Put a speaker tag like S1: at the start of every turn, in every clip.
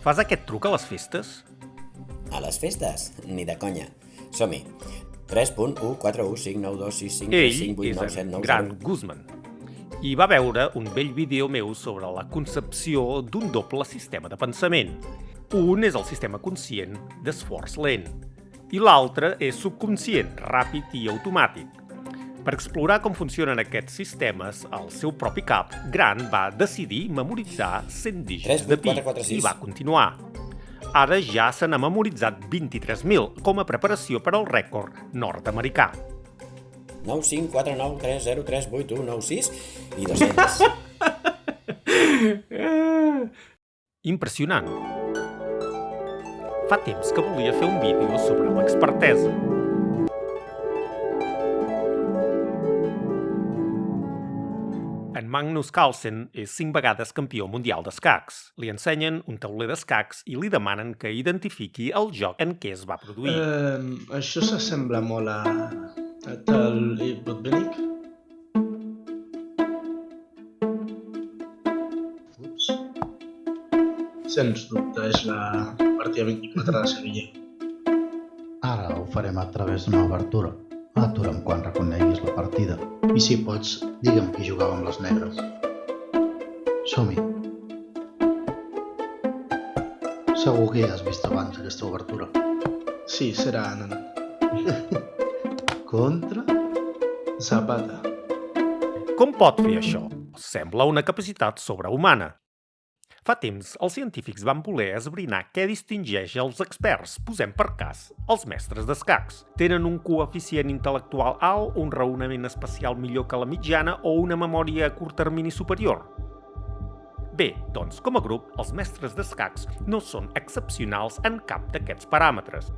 S1: Fas aquest truc a les festes?
S2: A les festes? Ni de conya. Som-hi. 3.141592653589790.
S1: Ell és en Grant Guzman i va veure un vell vídeo meu sobre la concepció d'un doble sistema de pensament. Un és el sistema conscient d'esforç lent i l'altre és subconscient, ràpid i automàtic. Per explorar com funcionen aquests sistemes al seu propi cap, Grant va decidir memoritzar 100 dígits de pi i va continuar. Ara ja se n'ha memoritzat 23.000 com a preparació per al rècord nord-americà.
S2: 95493038196 i 200.
S1: Impressionant. Fa temps que volia fer un vídeo sobre l'expertesa. En Magnus Carlsen és 5 vegades campió mundial d'escacs. Li ensenyen un tauler d'escacs i li demanen que identifiqui el joc en què es va produir.
S3: Això s'assembla molt a Tal i Botvinnik. Ups. Sens dubte és la partida 24 de Sevilla.
S4: Ara ho farem a través d'una obertura. Atura'm quan reconeguis la partida.
S3: I si pots, digue'm qui jugava amb les negres.
S4: Som-hi.
S3: Segur que ja has vist abans aquesta obertura. Sí, serà nana.
S4: Contra?
S3: Zapata.
S1: Com pot fer això? Sembla una capacitat sobrehumana. Fa temps, els científics van voler esbrinar què distingeix els experts, posem per cas, els mestres d'escacs. Tenen un coeficient intel·lectual alt, un raonament espacial millor que la mitjana o una memòria a curt termini superior? Bé, doncs, com a grup, els mestres d'escacs no són excepcionals en cap d'aquests paràmetres.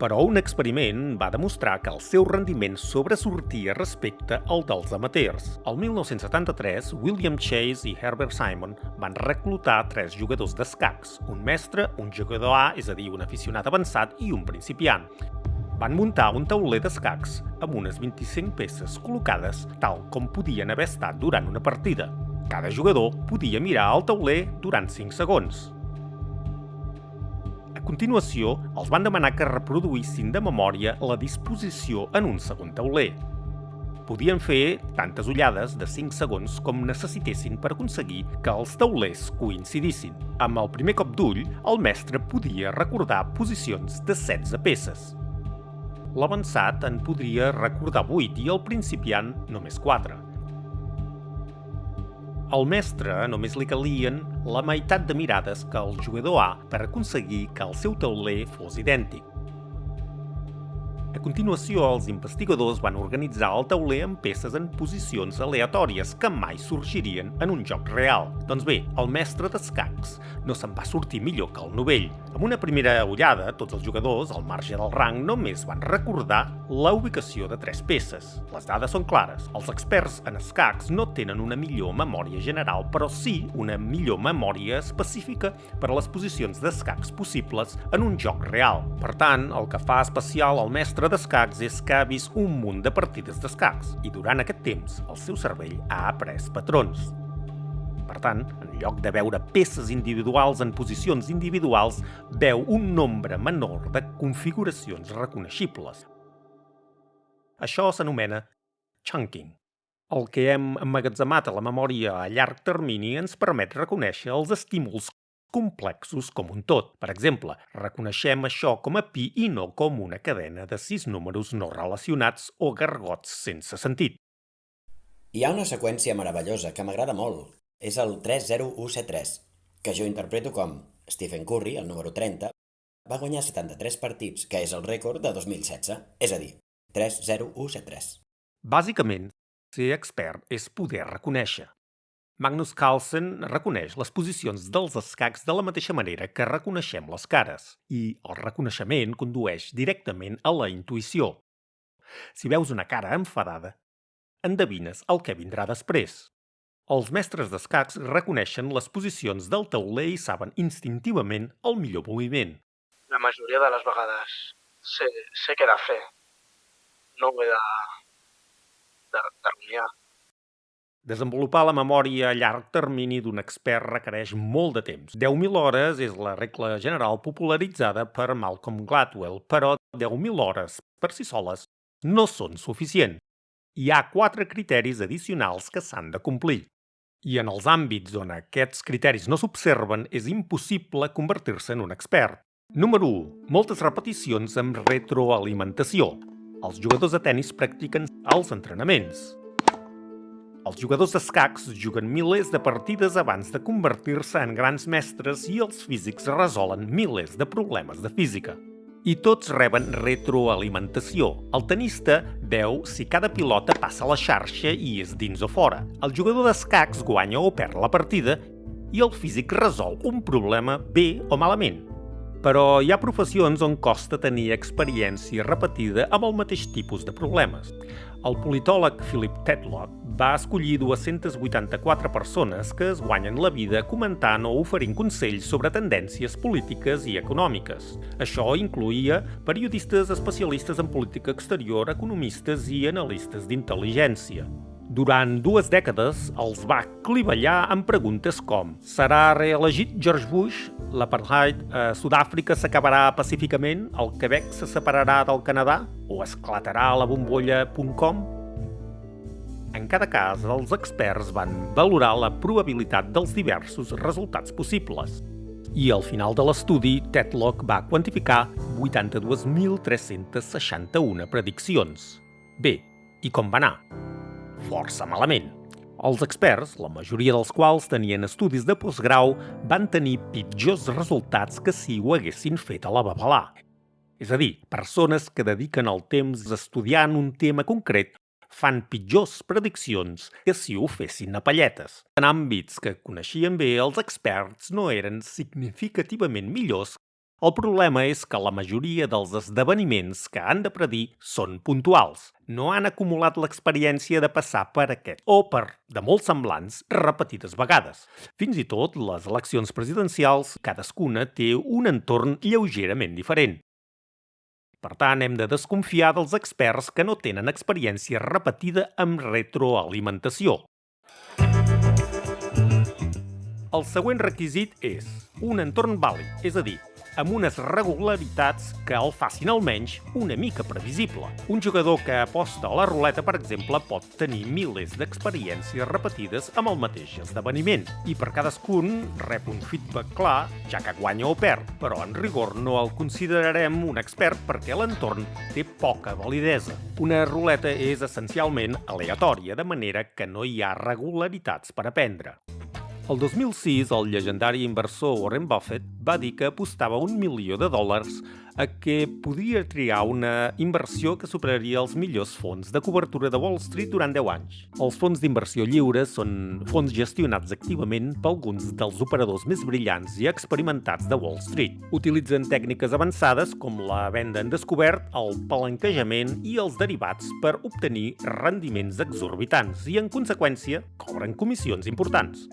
S1: Però un experiment va demostrar que el seu rendiment sobresortia respecte al dels amateurs. El 1973, William Chase i Herbert Simon van reclutar 3 jugadors d'escacs, un mestre, un jugador A, és a dir, un aficionat avançat, i un principiant. Van muntar un tauler d'escacs amb unes 25 peces col·locades tal com podien haver estat durant una partida. Cada jugador podia mirar el tauler durant 5 segons. A continuació, els van demanar que reproduïssin de memòria la disposició en un segon tauler. Podien fer tantes ullades de 5 segons com necessitessin per aconseguir que els taulers coincidissin. Amb el primer cop d'ull, el mestre podia recordar posicions de 16 peces. L'avançat en podria recordar 8 i el principiant només 4. Al mestre només li calien la meitat de mirades que el jugador A per aconseguir que el seu tauler fos idèntic. A continuació, els investigadors van organitzar el tauler en peces en posicions aleatòries que mai sorgirien en un joc real. Doncs bé, el mestre d'escacs no se'n va sortir millor que el novell. Amb una primera ullada, tots els jugadors, al marge del rang, només van recordar la ubicació de 3 peces. Les dades són clares. Els experts en escacs no tenen una millor memòria general, però sí una millor memòria específica per a les posicions d'escacs possibles en un joc real. Per tant, el que fa especial al mestre d'escacs és que ha vist un munt de partides d'escacs i durant aquest temps el seu cervell ha après patrons. Per tant, en lloc de veure peces individuals en posicions individuals, veu un nombre menor de configuracions reconeixibles. Això s'anomena chunking. El que hem emmagatzemat a la memòria a llarg termini ens permet reconèixer els estímuls complexos com un tot. Per exemple, reconeixem això com a pi i no com una cadena de 6 números no relacionats o gargots sense sentit.
S2: Hi ha una seqüència meravellosa que m'agrada molt. És el 30173, que jo interpreto com Stephen Curry, el número 30, va guanyar 73 partits, que és el rècord de 2016, és a dir, 30173.
S1: Bàsicament, ser expert és poder reconèixer. Magnus Carlsen reconeix les posicions dels escacs de la mateixa manera que reconeixem les cares, i el reconeixement condueix directament a la intuïció. Si veus una cara enfadada, endevines el que vindrà després. Els mestres d'escacs reconeixen les posicions del tauler i saben instintivament el millor moviment.
S3: La majoria de les vegades sé què he de fer. No ho he de rumiar.
S1: Desenvolupar la memòria a llarg termini d'un expert requereix molt de temps. 10.000 hores és la regla general popularitzada per Malcolm Gladwell, però 10.000 hores per si soles no són suficients. Hi ha 4 criteris addicionals que s'han de complir. I en els àmbits on aquests criteris no s'observen, és impossible convertir-se en un expert. Número 1. Moltes repeticions amb retroalimentació. Els jugadors de tennis practiquen els entrenaments. Els jugadors d'escacs juguen milers de partides abans de convertir-se en grans mestres i els físics resolen milers de problemes de física. I tots reben retroalimentació. El tenista veu si cada pilota passa la xarxa i és dins o fora. El jugador d'escacs guanya o perd la partida i el físic resol un problema bé o malament. Però hi ha professions on costa tenir experiència repetida amb el mateix tipus de problemes. El politòleg Philip Tetlock va escollir 284 persones que es guanyen la vida comentant o oferint consells sobre tendències polítiques i econòmiques. Això incloïa periodistes especialistes en política exterior, economistes i analistes d'intel·ligència. Durant 2 dècades els va clivellar amb preguntes com: serà reelegit George Bush? L'apartheid a Sud-àfrica s'acabarà pacíficament? El Quebec se separarà del Canadà? O esclatarà la bombolla.com? En cada cas, els experts van valorar la probabilitat dels diversos resultats possibles. I al final de l'estudi, Tetlock va quantificar 82.361 prediccions. Bé, i com va anar? Força malament. Els experts, la majoria dels quals tenien estudis de postgrau, van tenir pitjors resultats que si ho haguessin fet a la babalà. És a dir, persones que dediquen el temps estudiant un tema concret fan pitjors prediccions que si ho fessin a palletes. En àmbits que coneixien bé, els experts no eren significativament millors. El problema és que la majoria dels esdeveniments que han de predir són puntuals. No han acumulat l'experiència de passar per aquest o per de molt semblants repetides vegades. Fins i tot les eleccions presidencials, cadascuna té un entorn lleugerament diferent. Per tant, hem de desconfiar dels experts que no tenen experiència repetida amb retroalimentació. El següent requisit és un entorn vàlid, és a dir, amb unes regularitats que el facin almenys una mica previsible. Un jugador que aposta a la ruleta, per exemple, pot tenir milers d'experiències repetides amb el mateix esdeveniment, i per cadascun rep un feedback clar, ja que guanya o perd, però en rigor no el considerarem un expert perquè l'entorn té poca validesa. Una ruleta és essencialment aleatòria, de manera que no hi ha regularitats per aprendre. El 2006, el llegendari inversor Warren Buffett va dir que apostava $1 milió a que podria triar una inversió que superaria els millors fons de cobertura de Wall Street durant 10 anys. Els fons d'inversió lliure són fons gestionats activament per alguns dels operadors més brillants i experimentats de Wall Street. Utilitzen tècniques avançades com la venda en descobert, el palanquejament i els derivats per obtenir rendiments exorbitants i, en conseqüència, cobren comissions importants.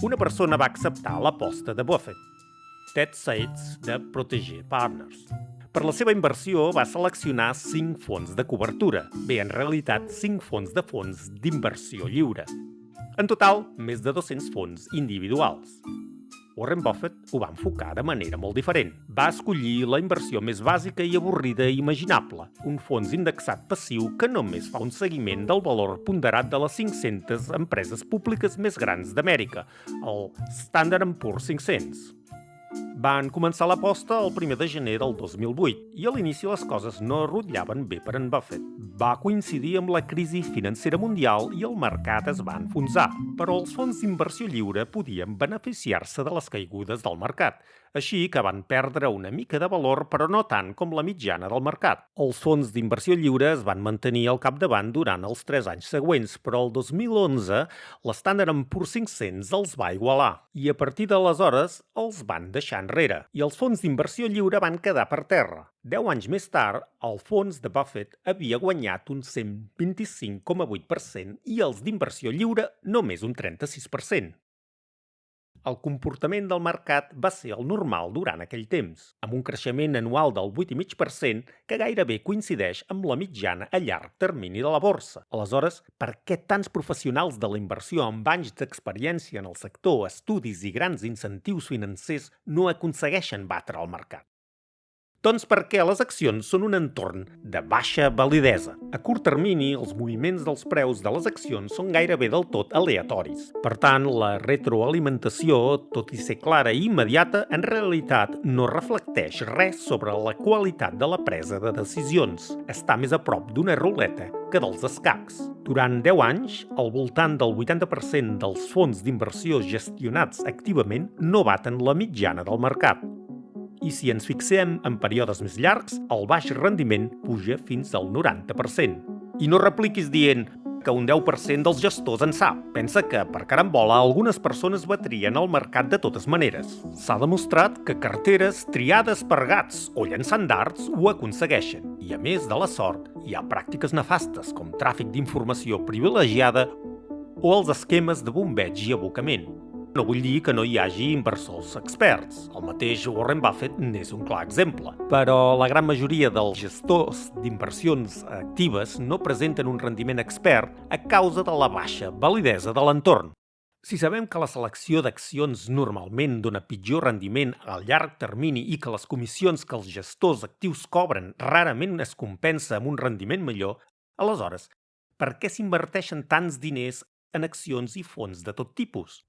S1: Una persona va acceptar l'aposta de Buffett, Ted Seitz, de Protégé Partners. Per la seva inversió va seleccionar 5 fons de cobertura. Bé, en realitat, 5 fons d'inversió lliure. En total, més de 200 fons individuals. Warren Buffett ho va enfocar de manera molt diferent. Va escollir la inversió més bàsica i avorrida imaginable, un fons indexat passiu que només fa un seguiment del valor ponderat de les 500 empreses públiques més grans d'Amèrica, el Standard & Poor's 500. Van començar l'aposta el 1 de gener del 2008 i a l'inici les coses no rotllaven bé per en Buffett. Va coincidir amb la crisi financera mundial i el mercat es va enfonsar, però els fons d'inversió lliure podien beneficiar-se de les caigudes del mercat, així que van perdre una mica de valor, però no tant com la mitjana del mercat. Els fons d'inversió lliure es van mantenir al capdavant durant els 3 anys següents, però el 2011 l'Standard & Poor's 500 els va igualar i a partir d'aleshores els van deixar enrere i els fons d'inversió lliure van quedar per terra. 10 anys més tard, el fons de Buffett havia guanyat un 125,8% i els d'inversió lliure només un 36%. El comportament del mercat va ser el normal durant aquell temps, amb un creixement anual del 8,5% que gairebé coincideix amb la mitjana a llarg termini de la borsa. Aleshores, per què tants professionals de la inversió amb anys d'experiència en el sector, estudis i grans incentius financers no aconsegueixen batre el mercat? Doncs perquè les accions són un entorn de baixa validesa. A curt termini, els moviments dels preus de les accions són gairebé del tot aleatoris. Per tant, la retroalimentació, tot i ser clara i immediata, en realitat no reflecteix res sobre la qualitat de la presa de decisions. Està més a prop d'una ruleta que dels escacs. Durant 10 anys, al voltant del 80% dels fons d'inversió gestionats activament no baten la mitjana del mercat. I si ens fixem en períodes més llargs, el baix rendiment puja fins al 90%. I no repliquis dient que un 10% dels gestors en sap. Pensa que, per carambola, algunes persones batrien el mercat de totes maneres. S'ha demostrat que carteres triades per gats o llançant dards ho aconsegueixen. I a més de la sort, hi ha pràctiques nefastes com tràfic d'informació privilegiada o els esquemes de bombeig i abocament. No vull dir que no hi hagi inversors experts. El mateix Warren Buffett n'és un clar exemple. Però la gran majoria dels gestors d'inversions actives no presenten un rendiment expert a causa de la baixa validesa de l'entorn. Si sabem que la selecció d'accions normalment dona pitjor rendiment a llarg termini i que les comissions que els gestors actius cobren rarament es compensa amb un rendiment millor, aleshores, per què s'inverteixen tants diners en accions i fons de tot tipus?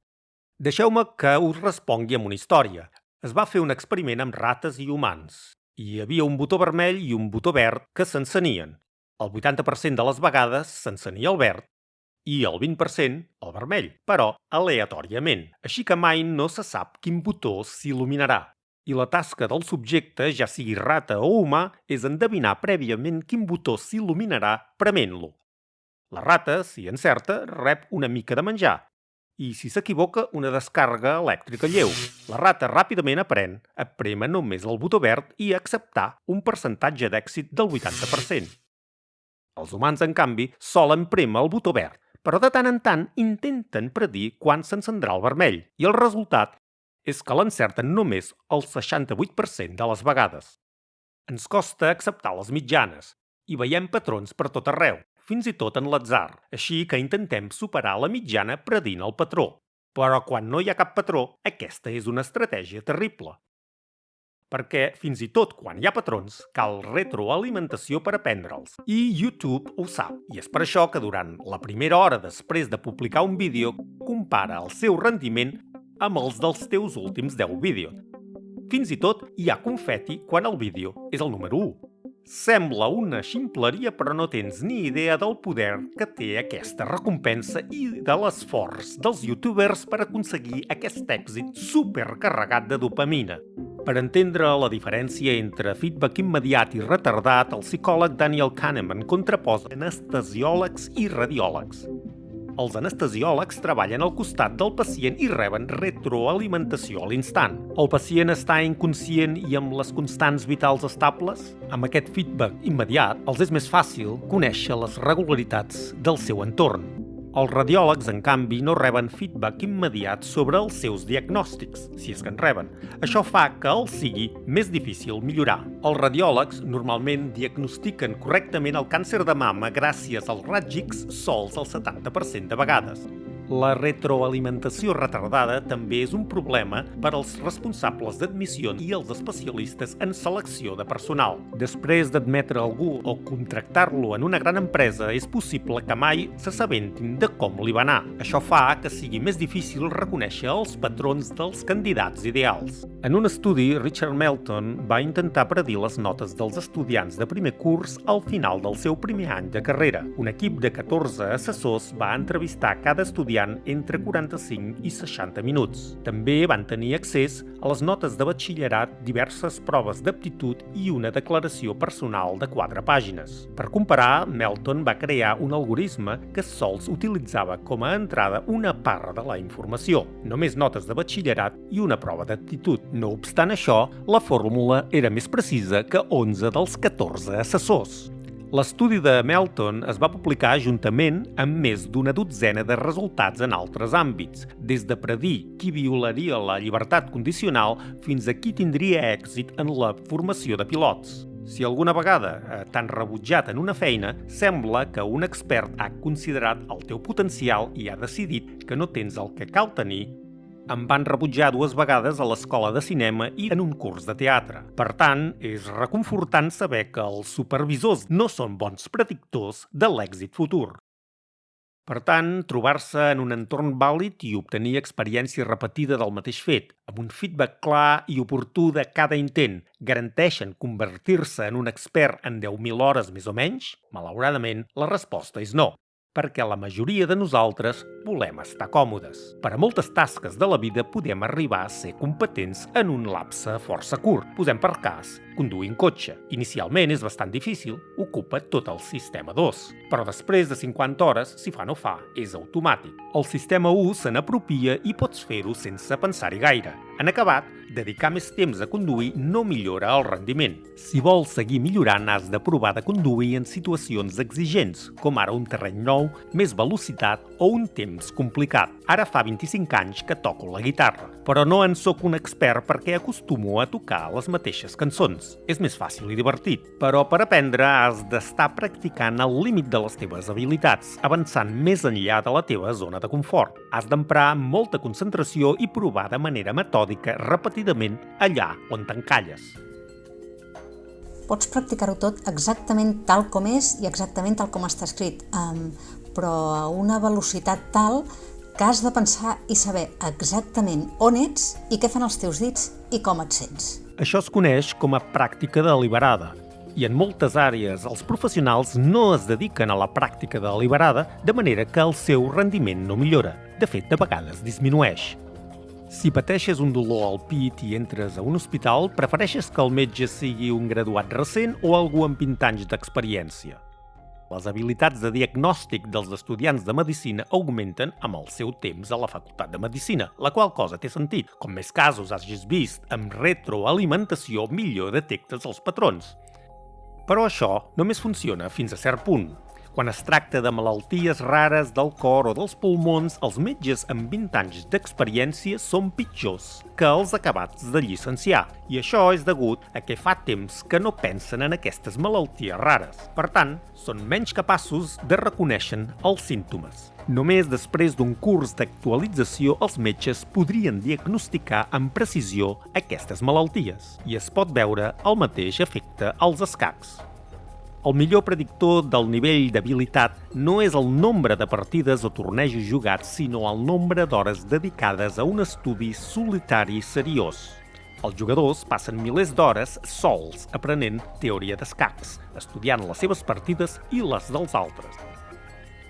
S1: Deixeu-me que us respongui amb una història. Es va fer un experiment amb rates i humans. Hi havia un botó vermell i un botó verd que s'encenien. El 80% de les vegades s'encenia el verd i el 20% el vermell, però aleatòriament. Així que mai no se sap quin botó s'il·luminarà. I la tasca del subjecte, ja sigui rata o humà, és endevinar prèviament quin botó s'il·luminarà prement-lo. La rata, si encerta, rep una mica de menjar. I si s'equivoca, una descàrrega elèctrica lleu. La rata ràpidament aprèn a prémer només el botó verd i a acceptar un percentatge d'èxit del 80%. Els humans, en canvi, solen prémer el botó verd, però de tant en tant intenten predir quan s'encendrà el vermell, i el resultat és que l'encerten només el 68% de les vegades. Ens costa acceptar les mitjanes, i veiem patrons per tot arreu, fins i tot en l'atzar, així que intentem superar la mitjana predint el patró. Però quan no hi ha cap patró, aquesta és una estratègia terrible. Perquè fins i tot quan hi ha patrons, cal retroalimentació per aprendre'ls. I YouTube ho sap. I és per això que durant la primera hora després de publicar un vídeo, compara el seu rendiment amb els dels teus últims 10 vídeos. Fins i tot hi ha confeti quan el vídeo és el número 1. Sembla una ximpleria, però no tens ni idea del poder que té aquesta recompensa i de l'esforç dels youtubers per aconseguir aquest èxit supercarregat de dopamina. Per entendre la diferència entre feedback immediat i retardat, el psicòleg Daniel Kahneman contraposa anestesiòlegs i radiòlegs. Els anestesiòlegs treballen al costat del pacient i reben retroalimentació a l'instant. El pacient està inconscient i amb les constants vitals estables? Amb aquest feedback immediat, els és més fàcil conèixer les regularitats del seu entorn. Els radiòlegs, en canvi, no reben feedback immediat sobre els seus diagnòstics, si és que en reben. Això fa que els sigui més difícil millorar. Els radiòlegs normalment diagnostiquen correctament el càncer de mama gràcies als raigs X sols el 70% de vegades. La retroalimentació retardada també és un problema per als responsables d'admissió i els especialistes en selecció de personal. Després d'admetre algú o contractar-lo en una gran empresa, és possible que mai s'assabentin de com li va anar. Això fa que sigui més difícil reconèixer els patrons dels candidats ideals. En un estudi, Richard Melton va intentar predir les notes dels estudiants de primer curs al final del seu primer any de carrera. Un equip de 14 assessors va entrevistar cada estudiant entre 45 i 60 minuts. També van tenir accés a les notes de batxillerat, diverses proves d'aptitud i una declaració personal de 4 pàgines. Per comparar, Melton va crear un algoritme que sols utilitzava com a entrada una part de la informació, només notes de batxillerat i una prova d'aptitud. No obstant això, la fórmula era més precisa que 11 dels 14 assessors. L'estudi de Melton es va publicar juntament amb més d'una dotzena de resultats en altres àmbits, des de predir qui violaria la llibertat condicional fins a qui tindria èxit en la formació de pilots. Si alguna vegada t'han rebutjat en una feina, sembla que un expert ha considerat el teu potencial i ha decidit que no tens el que cal tenir. Em van rebutjar 2 vegades a l'escola de cinema i en un curs de teatre. Per tant, és reconfortant saber que els supervisors no són bons predictors de l'èxit futur. Per tant, trobar-se en un entorn vàlid i obtenir experiència repetida del mateix fet, amb un feedback clar i oportú de cada intent, garanteixen convertir-se en un expert en 10.000 hores més o menys? Malauradament, la resposta és no, perquè la majoria de nosaltres volem estar còmodes. Per a moltes tasques de la vida podem arribar a ser competents en un lapse força curt. Posem per cas conduir un cotxe. Inicialment és bastant difícil, ocupa tot el sistema 2. Però després de 50 hores, si fa no fa, és automàtic. El sistema 1 se n'apropia i pots fer-ho sense pensar-hi gaire. En acabat, dedicar més temps a conduir no millora el rendiment. Si vols seguir millorant, has de provar de conduir en situacions exigents, com ara un terreny nou, més velocitat o un temps complicat. Ara fa 25 anys que toco la guitarra, però no en sóc un expert perquè acostumo a tocar les mateixes cançons. És més fàcil i divertit, però per aprendre has d'estar practicant al límit de les teves habilitats, avançant més enllà de la teva zona de confort. Has d'emprar molta concentració i provar de manera metòdica repetidament allà on t'encalles.
S5: Pots practicar-ho tot exactament tal com és i exactament tal com està escrit, però a una velocitat tal que has de pensar i saber exactament on ets i què fan els teus dits i com et sents.
S1: Això es coneix com a pràctica deliberada, i en moltes àrees els professionals no es dediquen a la pràctica deliberada, de manera que el seu rendiment no millora. De fet, de vegades disminueix. Si pateixes un dolor al pit i entres a un hospital, prefereixes que el metge sigui un graduat recent o algú amb 20 anys d'experiència. Les habilitats de diagnòstic dels estudiants de medicina augmenten amb el seu temps a la facultat de medicina, la qual cosa té sentit. Com més casos hagis vist amb retroalimentació, millor detectes els patrons. Però això només funciona fins a cert punt. Quan es tracta de malalties rares del cor o dels pulmons, els metges amb 20 anys d'experiència són pitjors que els acabats de llicenciar. I això és degut a que fa temps que no pensen en aquestes malalties rares. Per tant, són menys capaços de reconèixer els símptomes. Només després d'un curs d'actualització, els metges podrien diagnosticar amb precisió aquestes malalties. I es pot veure el mateix efecte als escacs. El millor predictor del nivell d'habilitat no és el nombre de partides o tornejos jugats, sinó el nombre d'hores dedicades a un estudi solitari seriós. Els jugadors passen milers d'hores sols aprenent teoria d'escacs, estudiant les seves partides i les dels altres.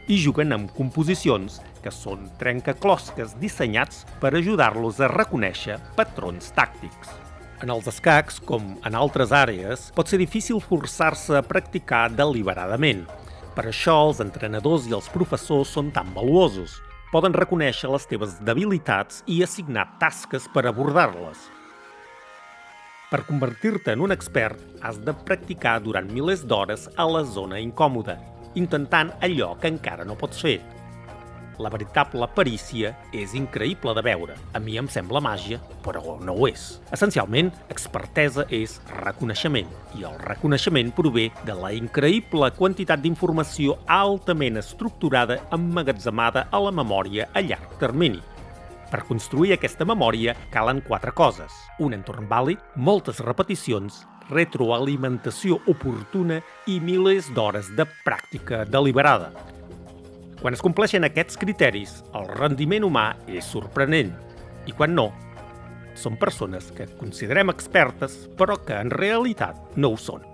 S1: I juguen amb composicions que són trencaclosques dissenyats per ajudar-los a reconèixer patrons tàctics. En els escacs, com en altres àrees, pot ser difícil forçar-se a practicar deliberadament. Per això els entrenadors i els professors són tan valuosos. Poden reconèixer les teves debilitats i assignar tasques per abordar-les. Per convertir-te en un expert, has de practicar durant milers d'hores a la zona incòmoda, intentant allò que encara no pots fer. La veritable perícia és increïble de veure. A mi em sembla màgia, però no ho és. Essencialment, expertesa és reconeixement, i el reconeixement prové de la increïble quantitat d'informació altament estructurada emmagatzemada a la memòria a llarg termini. Per construir aquesta memòria calen 4 coses: un entorn vàlid, moltes repeticions, retroalimentació oportuna i milers d'hores de pràctica deliberada. Quan es compleixen aquests criteris, el rendiment humà és sorprenent. I quan no, són persones que considerem expertes, però que en realitat no ho són.